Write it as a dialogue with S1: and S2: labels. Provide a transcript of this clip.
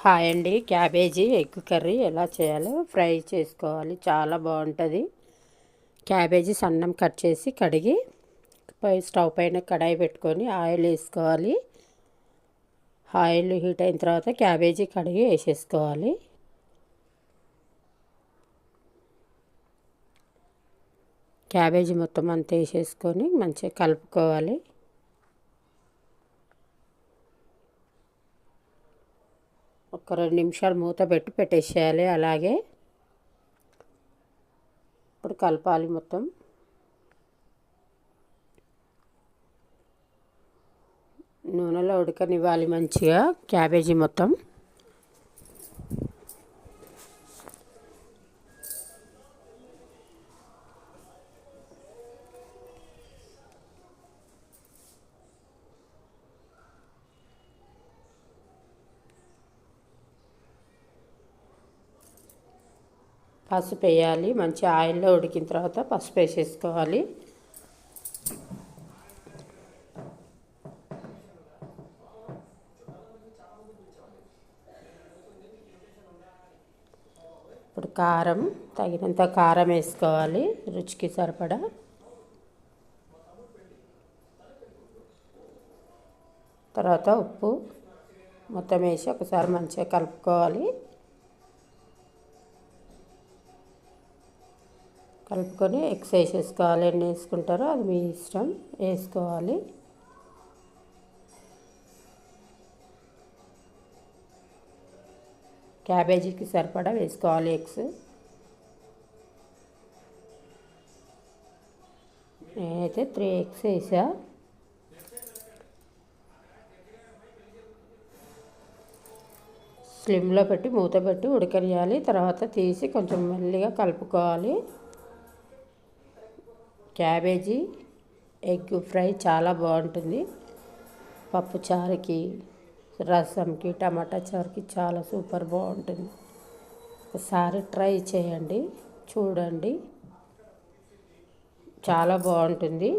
S1: Hi అండి. Cabbage egg curry ఎలా చేయాలో ఫ్రై చేసుకోవాలి. చాలా బాగుంటుంది. క్యాబేజీ సన్నం కట్ చేసి కడిగి స్టవ్ పైన కడాయి పెట్టుకొని ఆయిల్ వేసుకోవాలి. ఆయిల్ హీట్ అయిన తర్వాత క్యాబేజీ కడిగి వేసేసుకోవాలి. క్యాబేజీ మొత్తం అంతా వేసేసుకొని మంచిగా కలుపుకోవాలి. ఒక 2 నిమిషాలు మూత పెట్టి పెట్టేసేయాలి. అలాగే ఇప్పుడు కలపాలి. మొత్తం నూనెలో ఉడకనివ్వాలి మంచిగా క్యాబేజీ మొత్తం. పసుపు వేయాలి. మంచి ఆయిల్లో ఉడికిన తర్వాత పసుపు వేసేసుకోవాలి. ఇప్పుడు కారం, తగినంత కారం వేసుకోవాలి రుచికి సరిపడా. తర్వాత ఉప్పు మొత్తం వేసి ఒకసారి మంచిగా కలుపుకోవాలి. కలుపుకొని ఎగ్స్ వేసేసుకోవాలి. ఎన్ని వేసుకుంటారో అది మీ ఇష్టం, వేసుకోవాలి. క్యాబేజీకి సరిపడా వేసుకోవాలి ఎగ్స్. నేనైతే 3 ఎగ్స్ వేసా. స్లిమ్లో పెట్టి మూత పెట్టి ఉడకనియాలి. తర్వాత తీసి కొంచెం మెల్లిగా కలుపుకోవాలి. క్యాబేజీ ఎగ్ ఫ్రై చాలా బాగుంటుంది. పప్పు చారుకి, రసంకి, టమాటా చారుకి చాలా సూపర్ బాగుంటుంది. ఒకసారి ట్రై చేయండి, చూడండి, చాలా బాగుంటుంది.